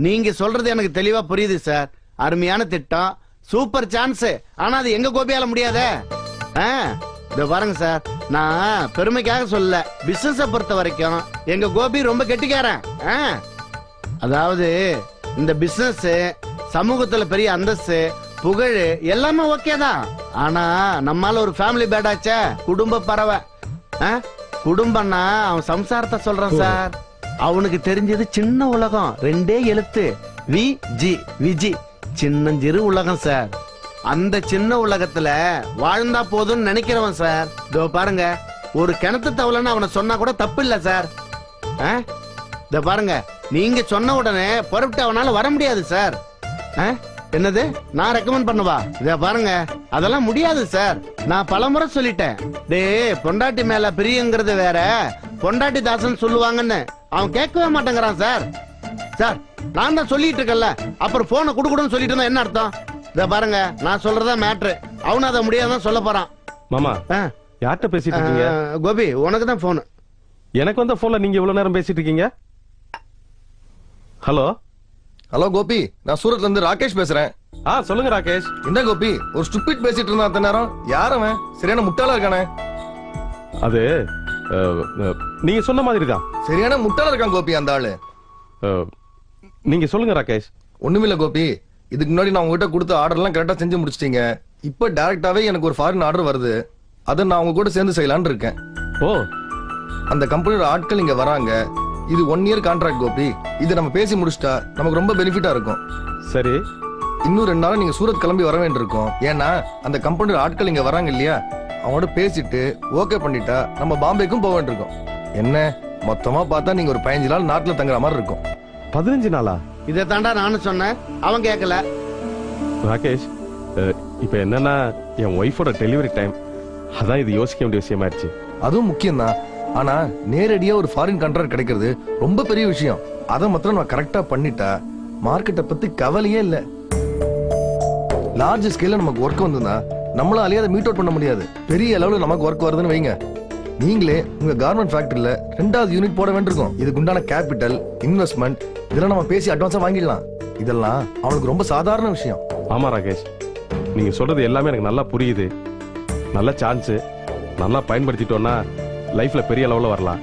நீங்க சொல்றது எனக்கு தெளிவா புரியுது சார். அருமையான திட்டம், சூப்பர் சான்ஸ். ஆனா அது எங்க கோபியால முடியாதே. இத பாருங்க சார், நான் பெருமைக்காக சொல்ல, பிசினஸ் பொறுத்த வரைக்கும் எங்க கோபி ரொம்ப கெட்டிக்காரன். அதாவது இந்த பிசினஸ் சமூகத்துல பெரிய அந்தஸ்து புகழ் எல்லாமே ஓகே தான். ஆனா நம்மால ஒரு ஃபேமிலி பேடாச்சே, குடும்ப பறவை. குடும்பம்னா அவன் சம்சாரத்தை சொல்றான் சார். அவனுக்கு தெரிஞ்சது சின்ன உலகம், 2 எழுத்து, விஜி, சின்னஞ்சிறு உலகம் சார். அந்த சின்ன உலகத்துல வாழ்ந்தா போதும்னு நினைக்கிறவன் சார். இதோ பாருங்க, ஒரு கிணத்து தவளைன்னு அவனை சொன்னா கூட தப்பு இல்ல சார். இத பாருங்க, நீங்க சொன்ன உடனே பொறுப்பிட்டு அவனால வர முடியாது சார். என்னது, நான் ரெக்கமெண்ட் பண்ணவா? இத பாருங்க, அதெல்லாம் முடியாது சார். நான் பலமுறை சொல்லிட்டேன். பொண்டாட்டி மேல பிரியங்கிறது வேற, பொண்டாட்டி தாசன் சொல்லுவாங்கன்னு அவன் கேட்கவே மாட்டேங்கிறான் சார். சார், நான் தான் சொல்லிட்டு இருக்கல, அப்புறம் போனை குடுக்குடுன்னு சொல்லிட்டு இருந்தா என்ன அர்த்தம்? இத பாருங்க, நான் சொல்றதா மேட்ரு. அவனும் அதை முடியாதான் சொல்ல போறான். மாமா, யார்கிட்ட பேசிட்டு இருக்கீங்க? கோபி, உனக்கு தான் போன். எனக்கு வந்த போன்ல நீங்க இவ்வளவு நேரம் பேசிட்டு இருக்கீங்க. ஹலோ ஹலோ கோபி, நான் சூரத்ல இருந்து ராகேஷ் பேசுறேன். சொல்லுங்க ராகேஷ். என்ன கோபி, ஒரு ஸ்டூபிட் பேசிட்டு இருந்தா அத்தனை நேரம்? யார் அவன்? சரியான முட்டாளா இருக்கானே. அது நீங்க சொன்ன மாதிரி தான், சரியான முட்டாளா இருக்கான் கோபி அந்த ஆளு. நீங்க சொல்லுங்க ராகேஷ். ஒண்ணுமில்ல கோபி, இதுக்கு முன்னாடி நான் உங்ககிட்ட கொடுத்த ஆர்டர் எல்லாம் கரெக்டா செஞ்சு முடிச்சிட்டீங்க. இப்ப டைரக்டாவே எனக்கு ஒரு ஃபாரின் ஆர்டர் வருது. அதை நான் உங்க கூட சேர்ந்து செய்யலான்னு இருக்கேன். அந்த கம்பெனியோட ஆட்கள் இங்க வராங்க. இது 1 இயர் கான்ட்ராக்ட் கோபி. இது நம்ம பேசி முடிச்சிட்டா நமக்கு ரொம்ப பெனிஃபிட்டா இருக்கும். சரி, இன்னும் 2 நாள் நீங்க சூரத் கிளம்பி வர வேண்டியிருக்கும். ஏன்னா அந்த கம்பெனியோட ஆட்கள் இங்க வராங்க இல்லையா, அவனோட பேசிட்டு ஓகே பண்ணிட்டா நம்ம பாம்பேக்கும் போக வேண்டியிருக்கும். என்ன மொத்தமா பார்த்தா நீங்க ஒரு 15 நாள் நாட்டுல தங்குற மாதிரி இருக்கும். 15 நாளா? இதை தாண்டா நானும் சொன்னேன், அவன் கேட்கல. ராகேஷ், இப்ப என்னன்னா என் ஒய்ஃபோட டெலிவரி டைம், அதான் இது யோசிக்க வேண்டிய விஷயமாயிருச்சு. அதுவும் முக்கியம் தான். ஆனா நேரடியா ஒரு ஃபாரின் கான்ட்ராக்ட் கிடைக்கிறது ரொம்ப பெரிய விஷயம். அதை மாத்திரம் நான் கரெக்டா பண்ணிட்டா மார்க்கெட்டை பத்தி கவலையே இல்ல. லார்ஜ் ஸ்கேல்ல நமக்கு ஒர்க் வந்ததுன்னா நம்மளாலேயே அதை மீட் அவுட் பண்ண முடியாது. பெரிய அளவுல நமக்கு ஒர்க் வருதுன்னு வைங்க, நீங்களே உங்க கார்மெண்ட் ஃபேக்டரியில 2வது யூனிட் போட வேண்டியிருக்கும். இதுக்கு உண்டான கேபிட்டல், இன்வெஸ்ட்மெண்ட் இதெல்லாம் நம்ம பேசி அட்வான்ஸா வாங்கிடலாம். இதெல்லாம் அவனுக்கு ரொம்ப சாதாரண விஷயம். ஆமா ராகேஷ், நீங்க சொல்றது எல்லாமே எனக்கு நல்லா புரியுது. நல்ல சான்ஸ், நல்லா பயன்படுத்திட்டோம்னா லைஃப்ல பெரிய அளவுல வரலாம்.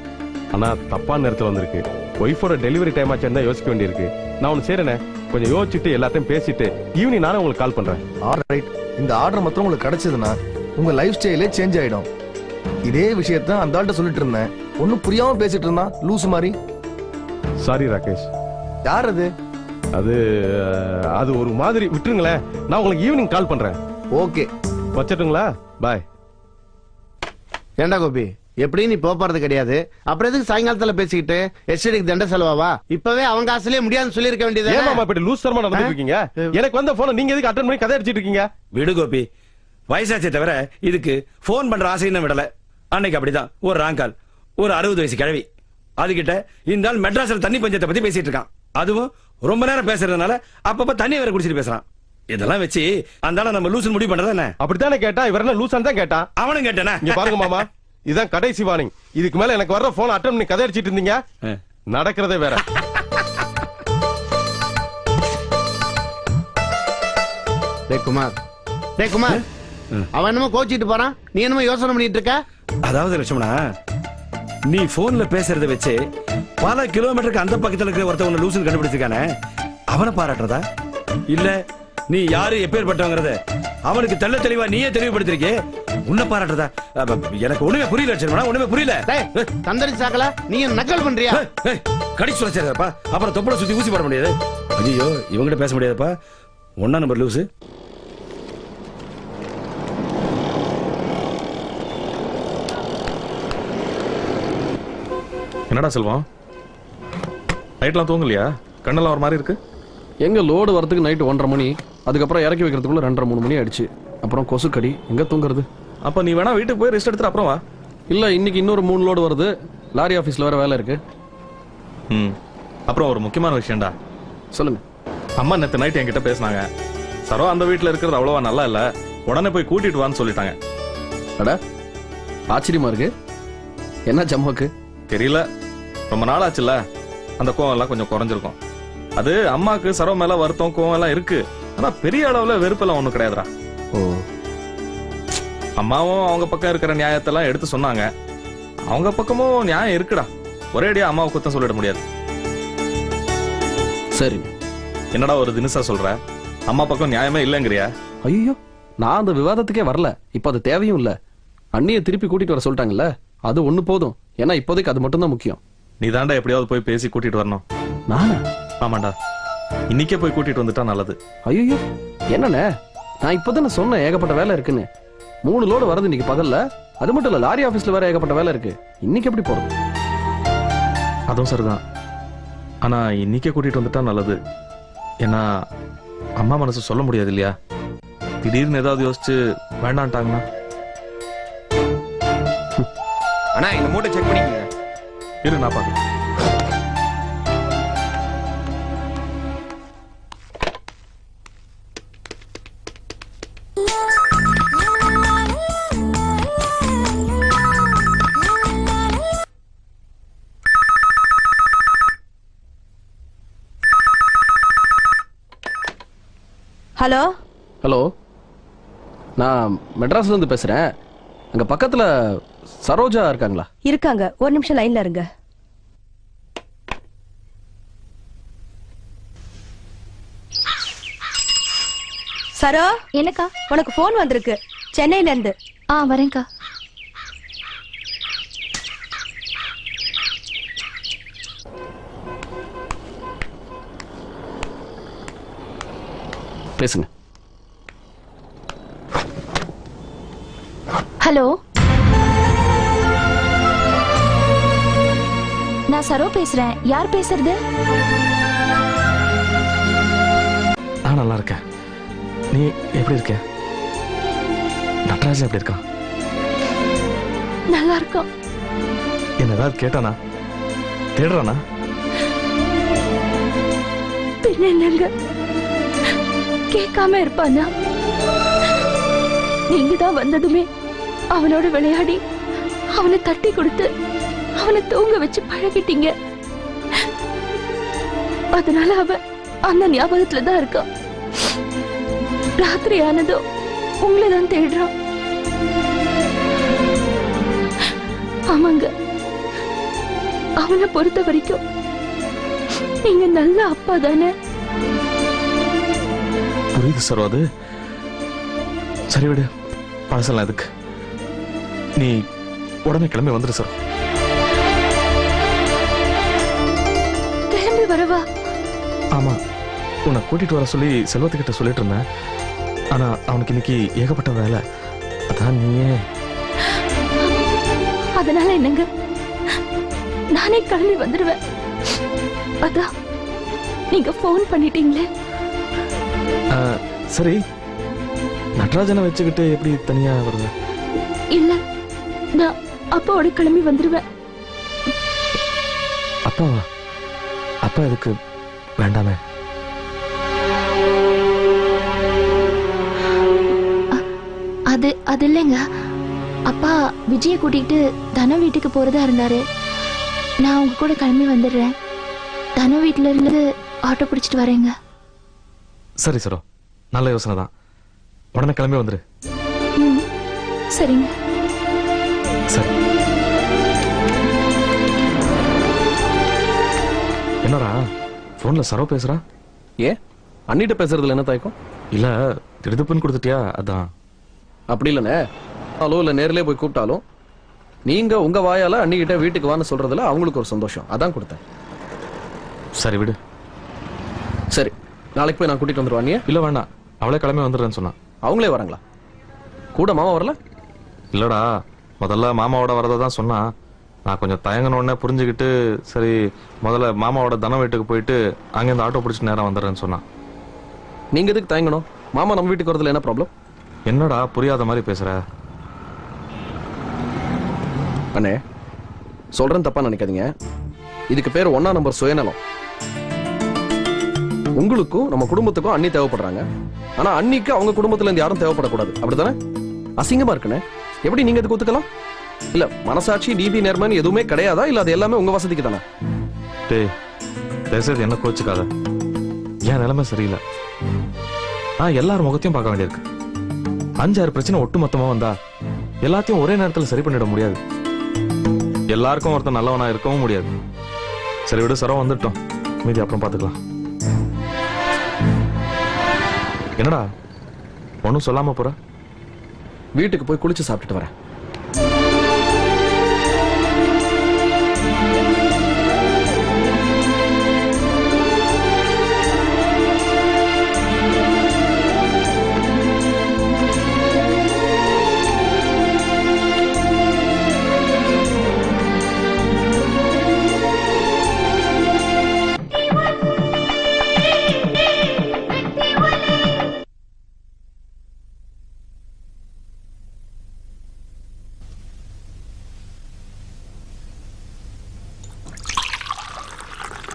ஆனா தப்பான நேரத்துல வந்திருக்கு. ஒய்ஃபோட டெலிவரி டைம் ஆச்சுன்னு தான் யோசிக்க வேண்டியிருக்கு. நான் ஒன்னு செய்றேனே, கொஞ்சம் யோசிச்சுட்டு எல்லாத்தையும் பேசிட்டு ஈவினிங் நானே உங்களுக்கு கால் பண்றேன். ஆல்ரைட், இந்த ஆர்டர் மட்டும் உங்களுக்கு கிடைச்சதுன்னா உங்க லைஃப் ஸ்டைலே சேஞ்ச் ஆயிடும். இதே விஷயத்த அந்த ஆள்கிட்ட சொல்லிட்டு இருந்தேன், ஒன்னும் புரியாம பேசிட்டு இருந்தான் லூசு மாதிரி. சாரி ராகேஷ். யார் அது? அது ஒரு மாதிரி விட்டுருங்களேன். நான் உங்களுக்கு ஈவினிங் கால் பண்றேன். ஓகே, வச்சிட்டுங்களா? பாய். ஏண்டா கோபி, எப்படி நீ போறது கிடையாது, அப்புறம் எதுக்கு சாயங்காலத்துல பேசிக்கிட்டு எஸ்டிக்கு தண்ட செலவாவா? இப்பவே அவங்க காசுலயே முடியாதுன்னு சொல்லி இருக்க வேண்டியது. ஏன் மாமா இப்படி லூஸ் தரமா நடந்துட்டு இருக்கீங்க? எனக்கு வந்த போன் நீங்க எதுக்கு அட்டெண்ட் பண்ணி கதை அடிச்சிட்டு இருக்கீங்க? விடு கோபி, வயசாச்சே தவிர இதுக்கு போன் பண்ற ஆசைன்னு விடல. அன்னைக்கு அப்படிதான் ஒரு ராங் கால், ஒரு 60 வயசு கிழவி. அதுகிட்ட இந்த ஆள் மெட்ராஸ்ல தண்ணி பஞ்சத்தை பத்தி பேசிட்டு இருக்கான். அதுவும் ரொம்ப நேரம் பேசுறதுனால அப்பப்ப தண்ணி வேற குடிச்சிட்டு பேசுறான். இதெல்லாம் வச்சு அந்த ஆளை நம்ம லூசன் முடிவு பண்றதா என்ன? அப்படித்தானே கேட்டா, இவர் என்ன லூசான் தான் கேட்டான். அவனும் கேட்டானே. இங்க பாருங்க மாமா, இதான் கடைசி வார்னிங். இதுக்கு மேல எனக்கு வர்ற போன் அட்டன் பண்ணி கதை அடிச்சிட்டு இருந்தீங்க, நடக்கிறதே வேற. குமார், குமார், அவன் என்னமோ கோச்சிட்டு போறான், நீ என்னமோ யோசனை பண்ணிட்டு இருக்க. அதாவது லட்சுமணா, நீ போன்ல பேசுறத வச்சு பல கிலோமீட்டருக்கு அந்த பக்கத்துல இருக்கிற ஒருத்தவங்க லூசன் கண்டுபிடிச்சிருக்கானே, அவனை பாராட்டுறதா இல்ல நீ யாரு எப்பேற்பட்டவங்கிறத அவனுக்கு தெள்ள தெளிவா நீயே தெளிவுபடுத்திருக்கே, உன்னை பாராட்டுறதா? எனக்கு ஒண்ணுமே புரியல லட்சுமணா, ஒண்ணுமே புரியல. தந்தரி சாக்கல, நீ நக்கல் பண்றியா? கடிச்சு வச்சிருப்பா, அப்புறம் தொப்பளை சுத்தி ஊசி போட முடியாது. ஐயோ, இவங்கிட்ட பேச முடியாதுப்பா. 1ஆம் நம்பர் லூசு. என்னடா செல்வம், நைட்லாம் தூங்கலையா? கண்ணெல்லாம் ஒரு மாதிரி இருக்கு. எங்க லோடு வரதுக்கு நைட்டு 1:30 மணி, அதுக்கப்புறம் இறக்கி வைக்கிறதுக்குள்ள 2:30-3 மணி ஆயிடுச்சு. அப்புறம் கொசுக்கடி, எங்க தூங்குறது? அப்ப நீ வேணா வீட்டுக்கு போய் ரெஸ்ட் எடுத்துட்டு அப்புறம் வா. இல்ல, இன்னைக்கு இன்னொரு 3 லோடு வருது. லாரி ஆபீஸ்ல வேற வேலை இருக்கு. அப்புறம் ஒரு முக்கியமான விஷயம்டா. சொல்லுங்க. அம்மா நேத்து நைட் என்கிட்ட பேசினாங்க. சரோ அந்த வீட்டுல இருக்கிறது அவ்வளவா நல்லா இல்ல, உடனே போய் கூட்டிட்டு வான்னு சொல்லிட்டாங்க. அட, ஆச்சரியமா இருக்கு. என்ன ஜம்முக்கு? தெரியல, ரொம்ப நாள் ஆச்சுல்ல, அந்த கோவம் எல்லாம் கொஞ்சம் குறைஞ்சிருக்கும். அது அம்மாக்கு சரோ மேல வருத்தம் கோவம் எல்லாம் இருக்கு. ஆனா பெரிய அளவுல வெறுப்பெல்லாம் ஒண்ணும் கிடையாதுடா. ஓ, அம்மாவும் அவங்க பக்கம் இருக்கிற நியாயத்தெல்லாம் எடுத்து சொன்னாங்க. அவங்க பக்கமும் நியாயம் இருக்குடா. ஒரேடியா அம்மாவை குத்தம் சொல்லிட முடியாது. சரி. என்னடா ஒரு தினசா சொல்ற? அம்மா பக்கம் நியாயமே இல்லங்கிறியா? ஐயோ, நான் அந்த விவாதத்துக்கே வரல. இப்ப அது தேவையும் இல்ல. அண்ணியை திருப்பி கூட்டிட்டு வர சொல்லிட்டாங்கல்ல, அது ஒண்ணு போதும். ஏன்னா இப்போதைக்கு அது மட்டும் தான் முக்கியம். நீ தாண்டா எப்படியாவது போய் பேசி கூட்டிட்டு வரணும். நானா? ஆமாண்டா, இன்னைக்கே போய் கூட்டிட்டு வந்துட்டா நல்லது. ஐயோ, என்னண்ணே, நான் இப்பதானே சொன்னேன் ஏகப்பட்ட வேலை இருக்குன்னு. 3 லோடு வரது இன்னைக்கு பகல்ல. அது மட்டும் இல்ல, லாரி ஆபீஸ்ல வேற ஏகப்பட்ட வேலை இருக்கு. இன்னைக்கு எப்படி போறது? அதுவும் சரிதான். ஆனா இன்னைக்கே கூட்டிட்டு வந்துட்டா நல்லது. ஏன்னா அம்மா மனசு சொல்ல முடியாது இல்லையா? திடீர்னு ஏதாவது யோசிச்சு வேண்டான்ட்டாங்கன்னா. அண்ணா இந்த மூட்டை செக் பண்ணிக்கங்க. இரு நான் பாக்குறேன். ஹலோ ஹலோ, நான் மெட்ராஸ்ல இருந்து பேசுறேன். அங்க பக்கத்துல சரோஜா இருக்காங்களா? இருக்காங்க, ஒரு நிமிஷம் லைன்ல இருங்க. சரோ, என்னக்கா? உனக்கு போன் வந்திருக்கு சென்னையில இருந்து. வரேன்க்கா. பேசுங்க. ஹலோ, நான் சரோ பேசுறேன். யார் பேசுறது? நான் நல்லா இருக்கேன். நீ எப்படி இருக்க? நட்ராஜன் எப்படி இருக்கான்? நல்லா இருக்கோம். என்ன ஏதாவது கேட்டானா? தேடுறானா? பின்ன என்னங்க, கேட்காம இருப்பானா? நீங்க தான் வந்ததுமே அவனோட விளையாடி அவனை தட்டி கொடுத்து அவனை தூங்க வச்சு பழகிட்டீங்க. அதனால அவன் அந்த ஞாபகத்துல தான் இருக்கான். ராத்திரி ஆனதோ உங்களை தான் தேடுறான். ஆமாங்க, அவனை பொறுத்த வரைக்கும் நீங்க நல்ல அப்பா தானே. புரியுது சரோ. அது சரி, விடு. பழசெல்லாம் எதுக்கு? நீ உடனே கிளம்பி வந்துரு சரோ. கிளம்பி வரவா? ஆமா, உன்னை கூட்டிட்டு வர சொல்லி செல்வத்துக்கிட்ட சொல்லிட்டு இருந்தேன். ஆனா அவனுக்கு இன்னைக்கு ஏகப்பட்ட வேலை. அதான் நீயே. அதனால என்னங்க, நானே கிளம்பி வந்துடுவேன். அதான் நீங்க போன் பண்ணிட்டீங்களே. சரி, நட்ராஜனை வச்சுக்கிட்டு எப்படி தனியா வருவ? இல்ல, நான் அப்பாவோட கிளம்பி வந்துடுவேன். அப்பாவா? அப்பா எதுக்கு? வேண்டாமே. அது இல்லைங்க, அப்பா விஜய கூட்டிட்டு தன வீட்டுக்கு போறதா இருந்தாரு. நான் உங்க கூட கிளம்பி வந்துடுறேன். தன வீட்டுல இருந்து ஆட்டோ பிடிச்சிட்டு வரேங்க. சரி சரோ, நல்ல யோசனை தான். உடனே கிளம்பி வந்துரு. சரிங்க. சரி. என்னடா போன்ல சரோ பேசுறா? ஏன் அண்ணிட்ட பேசுறதுல என்ன தயக்கம்? இல்ல, திடுதுப்புன்னு கொடுத்துட்டியா? அதான். அப்படி இல்லைண்ணே, ஹலோ இல்ல நேர்லயே போய் கூப்பிட்டாலும் நீங்க உங்க வாயால அண்ணிக்கிட்ட வீட்டுக்கு வான்னு சொல்றதுல அவங்களுக்கு ஒரு சந்தோஷம், அதான் கொடுத்தேன். சரி விடு. சரி, நாளைக்கு போய் நான் கூட்டிட்டு வந்துருவா அண்ணிய? இல்ல வேண்டாம், அவளே கிளம்பி வந்துடுறேன்னு சொன்னான். அவங்களே வராங்களா? கூட மாமா வரல? இல்லடா, முதல்ல மாமாவோட வரதை தான் சொன்னா. நான் கொஞ்சம் தயங்கணுன்னே புரிஞ்சுக்கிட்டு சரி முதல்ல மாமாவோட தன வீட்டுக்கு போயிட்டு அங்கேருந்து ஆட்டோ பிடிச்சி நேரம் வந்துடுறேன்னு சொன்னான். நீங்க எதுக்கு தயங்கணும்? மாமா நம்ம வீட்டுக்கு வரதுல என்ன ப்ராப்ளம்? என்னடா புரியாத மாதிரி பேசுற? அண்ணே, சொல்றேன் தப்பா நினைக்காதீங்க. இதுக்கு பேர் 1ஆம் நம்பர் சுயநலம். உங்களுக்கும் நம்ம குடும்பத்துக்கும் அண்ணி தேவைப்படுறாங்க. ஆனா அன்னிக்கு அவங்க குடும்பத்துல இருந்து யாரும் தேவைப்படக்கூடாது, அப்படித்தானே? அசிங்கமா இருக்குண்ணே. எப்படி நீங்க இதுக்கு ஒத்துக்கலாம்? இல்ல மனசாட்சி நீதி நேர்மைன்னு எதுவுமே கிடையாதா? இல்ல அது எல்லாமே உங்க வசதிக்கு தானே? டேய், பேசுறது என்ன கோச்சுக்காத. என் நிலைமை சரியில்லை. எல்லாரும் முகத்தையும் பார்க்க வேண்டியிருக்கு. 5-6 பிரச்சனை ஒட்டு மொத்தமா வந்தா எல்லாத்தையும் ஒரே நேரத்தில் சரி பண்ணிட முடியாது. எல்லாருக்கும் ஒருத்தன் நல்லவனா இருக்கவும் முடியாது. சரி விடு, சரம் வந்துட்டோம், மீதி அப்புறம் பாத்துக்கலாம். என்னடா ஒன்னும் சொல்லாம போற? வீட்டுக்கு போய் குளிச்சு சாப்பிட்டுட்டு வரேன்.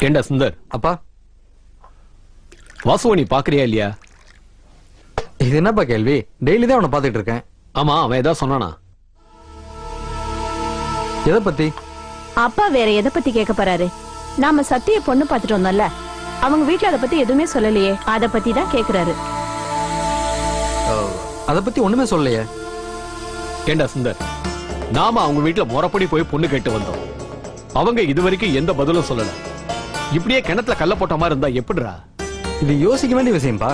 ஏண்டா சுந்தர், அப்பா, வாசுவ நீ பாக்குறியா இல்லையா? இது என்னப்பா கேள்வி? டெய்லி தான் அவனை பாத்துட்டு இருக்கேன். ஆமா, அவன் ஏதாவது சொன்னானா? எதை பத்தி? அப்பா வேற எதை பத்தி கேட்க போறாரு? நாம சத்திய பொண்ணு பாத்துட்டு வந்தோம்ல, அவங்க வீட்டுல அதை பத்தி எதுவுமே சொல்லலையே, அத பத்தி தான் கேக்குறாரு. அத பத்தி ஒண்ணுமே சொல்லலையே. ஏண்டா சுந்தர், நாம அவங்க வீட்டுல முறப்படி போய் பொண்ணு கேட்டு வந்தோம். அவங்க இதுவரைக்கும் எந்த பதிலும் சொல்லல. இப்படியே கிணத்துல கல்ல போட்ட மாதிரி இருந்தா எப்படிரா? இது யோசிக்க வேண்டிய விஷயம்பா.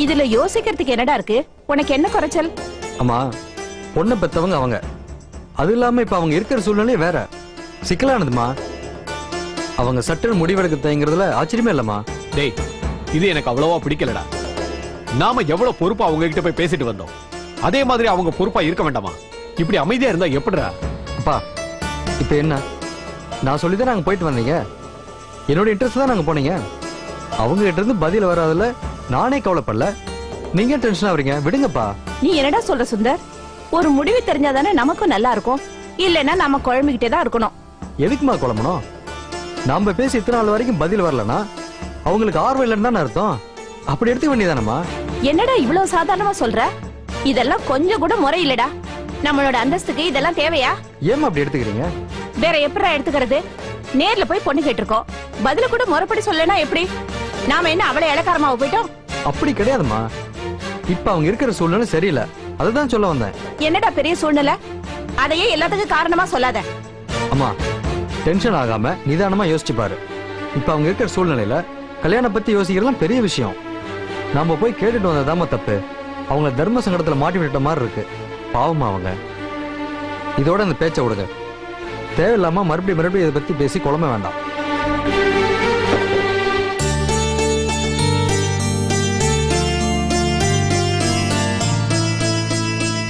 இதுல யோசிக்கிறதுக்கு என்னடா இருக்கு? உனக்கு என்ன குறைச்சல்? அம்மா, பொண்ணை பெத்தவங்க அவங்க. அது இல்லாம இப்ப அவங்க இருக்கிற சூழ்நிலையே வேற சிக்கலானதுமா. அவங்க சட்டுன்னு முடிவெடுக்க தயங்குறதுல ஆச்சரியமே இல்லம்மா. டேய், இது எனக்கு அவ்வளவா பிடிக்கலடா. நாம எவ்வளவு பொறுப்பா அவங்க கிட்ட போய் பேசிட்டு வந்தோம், அதே மாதிரி அவங்க பொறுப்பா இருக்க வேண்டாமா? இப்படி அமைதியா இருந்தா எப்படிரா? அப்பா, இப்ப என்ன? நான் சொல்லிதான் நாங்க போயிட்டு வந்தீங்க. என்னோட இன்ட்ரெஸ்ட் தான் நாங்க போனீங்க. அவங்க கிட்ட இருந்து பதில் வராதுல நானே கவலைப்படல. நீங்க டென்ஷன் ஆவறீங்க, விடுங்கப்பா. நீ என்னடா சொல்ற சுந்தர்? ஒரு முடிவு தெரிஞ்சாதானே நமக்கும் நல்லா இருக்கும். இல்லன்னா நம்ம குழம்பிக்கிட்டே தான் இருக்கணும். எதுக்குமா குழம்பணும்? நாம பேசி இத்தனை நாள் வரைக்கும் பதில் வரலனா அவங்களுக்கு ஆர்வம் இல்லைன்னு தானே அர்த்தம். அப்படி எடுத்துக்க வேண்டியதானம்மா. என்னடா இவ்வளவு சாதாரணமா சொல்ற? இதெல்லாம் கொஞ்சம் கூட முறை இல்லடா. நம்மளோட அந்தஸ்துக்கு இதெல்லாம் தேவையா? ஏமா அப்படி எடுத்துக்கிறீங்க? வேற எப்படிடா எடுத்துக்கிறது? நேர்ல போய் பொண்ணு கேட்டிருக்கோம், பதில கூட முறைப்படி சொல்லனா எப்படி? நாம என்ன அவளை இலக்காரமாவ போயிட்டோம்? அப்படி கிடையாதுமா. இப்ப அவங்க இருக்கிற சூழ்நிலை சரியில்லை, அதுதான் சொல்ல வந்தேன். என்னடா பெரிய சூழ்நிலை? அதையே எல்லாத்துக்கும் காரணமா சொல்லாத. அம்மா, டென்ஷன் ஆகாம நிதானமா யோசிச்சு பாரு. இப்ப அவங்க இருக்கிற சூழ்நிலையில கல்யாணம் பத்தி யோசிக்கிறதுலாம் பெரிய விஷயம். நாம போய் கேட்டுட்டு வந்ததாம தப்பு. அவங்கள தர்ம சங்கடத்துல மாட்டி விட்ட மாதிரி இருக்கு. பாவமா அவங்க. இதோட அந்த பேச்சை விடுங்க. தேவையில்லாம மறுபடியும் இதை பத்தி பேசி குழம்ப வேண்டாம்.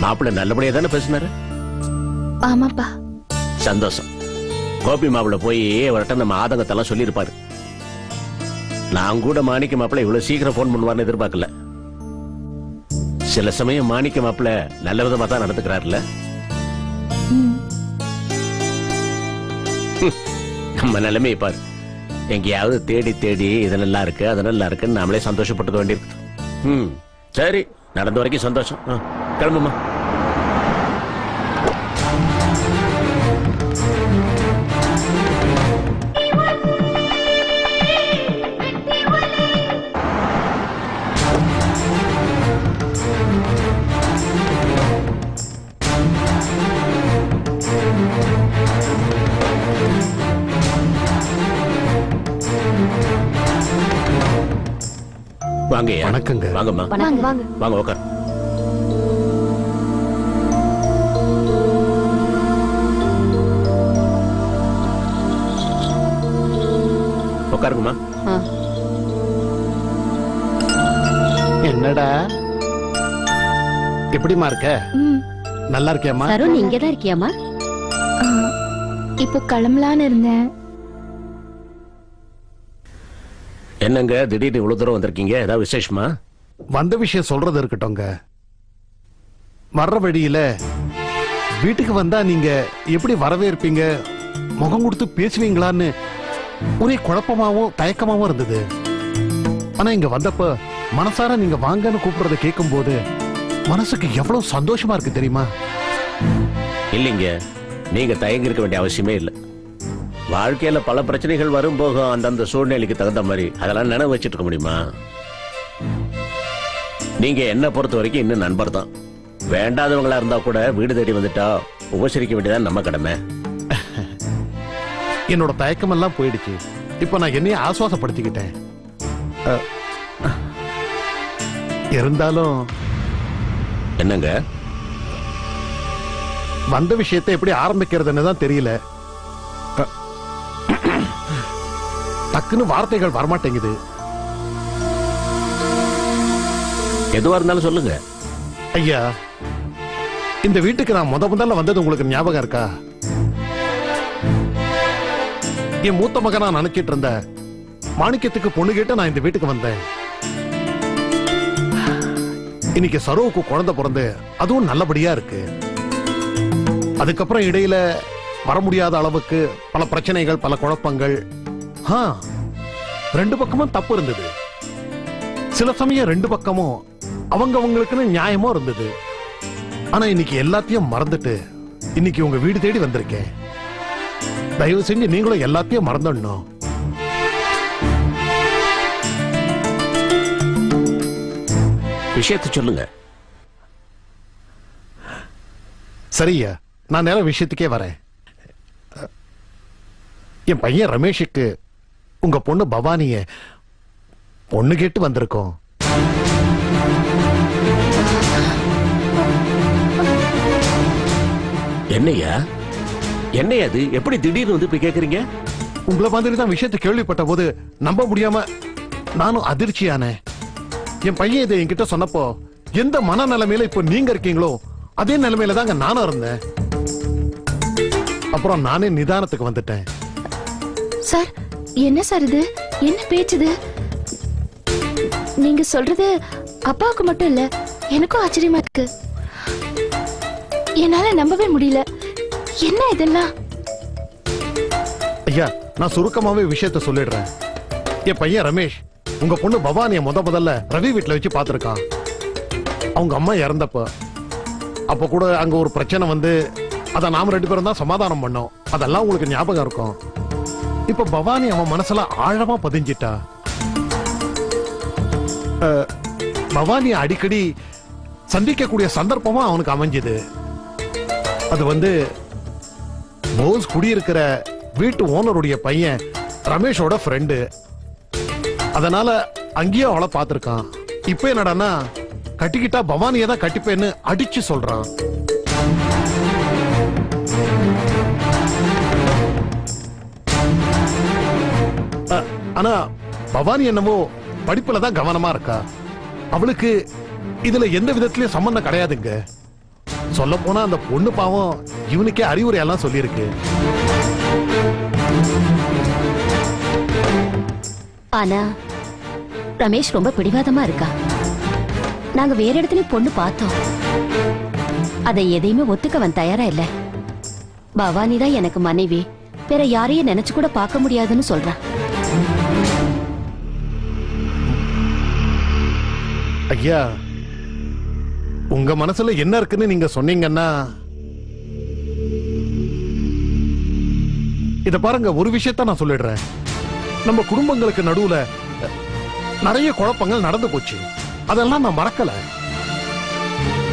மாப்பிள்ள நல்லபடியா தானே பேசினாரு? ஆமாப்பா. சந்தோஷம். கோபி மாப்பிள்ள போய் அவர்கிட்ட நம்ம ஆதங்கத்தெல்லாம் சொல்லியிருப்பாரு. நான் கூட மாணிக்க மாப்பிள்ள இவ்வளவு சீக்கிரம் போன் பண்ணுவார்னு எதிர்பார்க்கல. சில சமயம் மாணிக்க மாப்பிள்ள நல்ல விதமா தான் நடந்துக்கிறாருல்ல. நம்ம நிலைமையை பாரு. எங்கேயாவது தேடி தேடி இது நல்லா இருக்கு அது நல்லா இருக்குன்னு நாமளே சந்தோஷப்பட்டுக்க வேண்டியிருக்கு. சரி, நடந்த வரைக்கும் சந்தோஷம். கிளம்புமா. வாங்க. வணக்கங்க. வாங்கம்மா. வாங்க. வாங்க உட்கார். உட்காருங்கம்மா. என்னடா எப்படிமா இருக்க? நல்லா இருக்கியாமா? சரு, நீ இங்கதான் இருக்கியாமா? இப்போ கிளம்பலான்னு இருந்தேன். என்னங்க திடீர்னு இவ்வளவு தூரம் வந்திருக்கீங்க? ஏதாவது விசேஷமா? வந்த விஷயம் சொல்றது இருக்கட்டும்ங்க. வர்ற வழியில வீட்டுக்கு வந்தா நீங்க எப்படி வரவேற்பீங்க, முகம் கொடுத்து பேசுவீங்களான்னு ஒரே குழப்பமாவும் தயக்கமாவும் இருந்தது. ஆனா இங்க வந்தப்ப மனசார நீங்க வாங்கன்னு கூப்பிடுறத கேட்கும் போது மனசுக்கு எவ்வளவு சந்தோஷமா இருக்கு தெரியுமா? இல்லைங்க, நீங்க தயங்கி இருக்க வேண்டிய அவசியமே இல்லை. வாழ்க்கையில பல பிரச்சனைகள் வரும் போகும், அந்தந்த சூழ்நிலைக்கு தகுந்த மாதிரி அதெல்லாம் நினைவு வச்சுட்டு இருக்க முடியுமா? நீங்க என்ன பொறுத்த வரைக்கும் இன்னும் நண்பர் தான். வேண்டாதவங்களா இருந்தா கூட வீடு தேடி வந்துட்டா உபசரிக்க வேண்டியதான் நம்ம கடமை. என்னோட தயக்கம் எல்லாம் போயிடுச்சு. இப்ப நான் என்னைய ஆசுவாசப்படுத்திக்கிட்டேன். இருந்தாலும் என்னங்க வந்த விஷயத்தை எப்படி ஆரம்பிக்கிறதுன்னு தான் தெரியல. டக்குன்னு வார்த்தைகள் வரமாட்டேங்குது. எதுவா இருந்தாலும் சொல்லுங்க. ஐயா, இந்த வீட்டுக்கு நான் முதல்ல வந்தது உங்களுக்கு ஞாபகம் இருக்கா? என் மூத்த மகனா நினைச்சிட்டு இருந்த மாணிக்கத்துக்கு பொண்ணு கேட்டு நான் இந்த வீட்டுக்கு வந்தேன். இன்னைக்கு சரோவுக்கு குழந்தை பிறந்து அதுவும் நல்லபடியா இருக்கு. அதுக்கப்புறம் இடையில வர முடியாத அளவுக்கு பல பிரச்சனைகள், பல குழப்பங்கள். ரெண்டு பக்கமும் தப்பு இருந்தது. சில சமயம் ரெண்டு பக்கமும் அவங்களுக்குன்னு நியாயமும் இருந்தது. ஆனா இன்னைக்கு எல்லாத்தையும் மறந்துட்டு இன்னைக்கு உங்க வீடு தேடி வந்திருக்கேன். தயவு செஞ்சு நீங்களும் எல்லாத்தையும் மறந்துடணும். விஷயத்தை சொல்லுங்க. சரியா, நான் நேரம் விஷயத்துக்கே வரேன். என் பையன் ரமேஷுக்கு உங்க பொண்ணு பவானிய பொண்ணு கேட்டு வந்திருக்கோம். என்னையா அது எப்படி திடீர்னு வந்து இப்படி கேக்குறீங்க? உங்களை மாதிரி தான் விஷயத்தை கேள்விப்பட்ட போது நம்ப முடியாம நானும் அதிர்ச்சியானேன். என் பையன் இதை என்கிட்ட சொன்னப்போ எந்த மனநிலைமையில இப்ப நீங்க இருக்கீங்களோ அதே நிலைமையில தாங்க நானும் இருந்தேன். அப்புறம் நானே நிதானத்துக்கு வந்துட்டேன். சார், என்ன சார் இது? என்ன பேச்சுது? நீங்க சொல்றது அப்பாவுக்கு மட்டும் இல்ல, எனக்கும் ஆச்சரியமா இருக்கு. என்னால நம்பவே முடியல. என்ன இதெல்லாம்? ஐயா, நான் சுருக்கமாவே விஷயத்த சொல்லிடுறேன். என் பையன் ரமேஷ் உங்க பொண்ணு பவானிய முதல்ல ரவி வீட்டுல வச்சு பாத்துருக்கான். அவங்க அம்மா இறந்தப்ப அப்ப கூட அங்க ஒரு பிரச்சனை வந்து அத நாம ரெண்டு பேரும் தான் சமாதானம் பண்ணோம். அதெல்லாம் உங்களுக்கு ஞாபகம் இருக்கும். இப்ப பவானி அவன் மனசுல ஆழமா பதிஞ்சிட்டா. பவானி அடிக்கடி சந்திக்கக்கூடிய சந்தர்ப்பமா அவனுக்கு அமைஞ்சது. அது வந்து போஸ் குடியிருக்கிற வீட்டு ஓனருடைய பையன் ரமேஷோட ஃப்ரெண்டு. அதனால அங்கேயும் அவளை பார்த்திருக்கான். இப்ப என்னடான்னா கட்டிக்கிட்டா பவானியை தான் கட்டிப்பேன்னு அடிச்சு சொல்றான். ஆனா பவானி என்னமோ படிப்புல தான் கவனமா இருக்கா. அவளுக்கு இதுல எந்த விதத்திலயும் சம்பந்தம் கிடையாதுங்க. சொல்ல போனா அந்த பொண்ணு பாவம் இவனுக்கே அறிவுரை எல்லாம் சொல்லியிருக்கு. ஆனா ரமேஷ் ரொம்ப பிடிவாதமா இருக்கா. நாங்க வேற இடத்துலயும் பொண்ணு பார்த்தோம். அதை எதையுமே ஒத்துக்க அவன் தயாரா இல்ல. பவானி தான் எனக்கு மனைவி, வேற யாரையும் நினைச்சு கூட பார்க்க முடியாதுன்னு சொல்றான். ஐயா, உங்க மனசுல என்ன இருக்குன்னு நீங்க சொன்னீங்கன்னா, இத பாருங்க, ஒரு விஷயத்த நான் சொல்லிடுறேன். நம்ம குடும்பங்களுக்கு நடுவுல நிறைய குழப்பங்கள் நடந்து போச்சு. அதெல்லாம் நான் மறக்கல.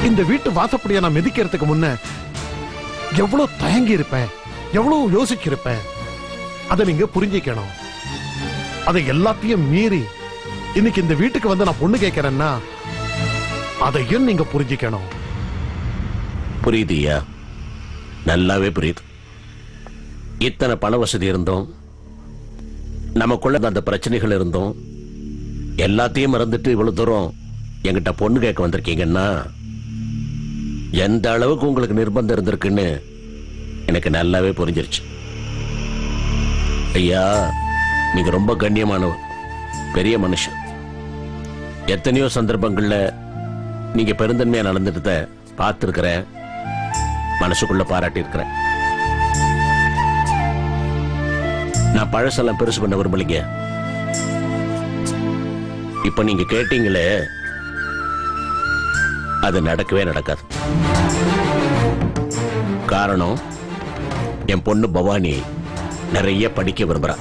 இந்த வீட்டு வாசப்படியை நான் மிதிக்கிறதுக்கு முன்ன எவ்வளவு தயங்கி இருப்பேன், எவ்வளவு யோசிச்சிருப்பேன். அதை நீங்க புரிஞ்சிக்கணும். அதை எல்லாத்தையும் மீறி இன்னைக்கு இந்த வீட்டுக்கு வந்து நான் பொண்ணு கேட்கிறேன்னா அதையும் நீங்க புரிஞ்சிக்கணும். புரியுதுயா, நல்லாவே புரியுது. இத்தனை பண வசதி இருந்தோம், நமக்குள்ள அந்த பிரச்சனைகள் இருந்தோம், எல்லாத்தையும் மறந்துட்டு இவ்வளவு தூரம் என்கிட்ட பொண்ணு கேட்க வந்திருக்கீங்கன்னா எந்த அளவுக்கு உங்களுக்கு நிர்பந்தம் இருந்திருக்குன்னு எனக்கு நல்லாவே புரிஞ்சிருச்சு. ஐயா, நீங்க ரொம்ப கண்ணியமானவர், பெரிய மனுஷன். எத்தனையோ சந்தர்ப்பங்கள்ல நீங்க பெருந்தன்மையா நடந்துட்டத பார்த்திருக்கிறேன், மனசுக்குள்ள பாராட்டி இருக்கிறேன். நான் பழசெல்லாம் பெருசு பண்ண விரும்பலைங்க. இப்ப நீங்க கேட்டீங்களே, அது நடக்கவே நடக்காது. காரணம், என் பொண்ணு பவானி நிறைய படிக்க விரும்புறா.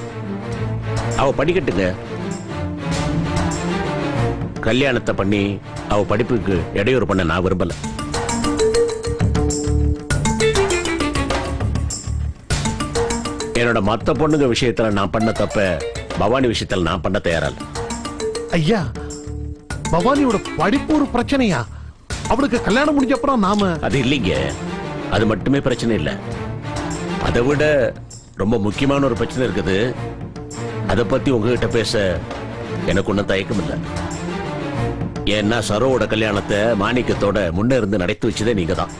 அவ படிக்கட்டுங்க. கல்யாணத்தை பண்ணி அவ படிப்புக்கு இடையூறு பண்ண நான் விரும்பல. என்னோட மத்த பொண்ணுங்க விஷயத்துல நான் பண்ண தப்ப பவானி விஷயத்துல நான் பண்ண தயாரா. ஐயா, பவானியோட படிப்பு ஒரு பிரச்சனையா? அவளுக்கு கல்யாணம் முடிஞ்ச அப்புறம் நாம அது இல்லைங்க. அது மட்டுமே பிரச்சனை இல்ல, அதை விட ரொம்ப முக்கியமான ஒரு பிரச்சனை இருக்குது. அதை பத்தி உங்ககிட்ட பேச எனக்கு ஒன்னும் தயக்கம் இல்லை. ஏன்னா சரோவோட கல்யாணத்தை மாணிக்கத்தோட முன்ன இருந்து நடத்தி வச்சதே நீங்க தான்.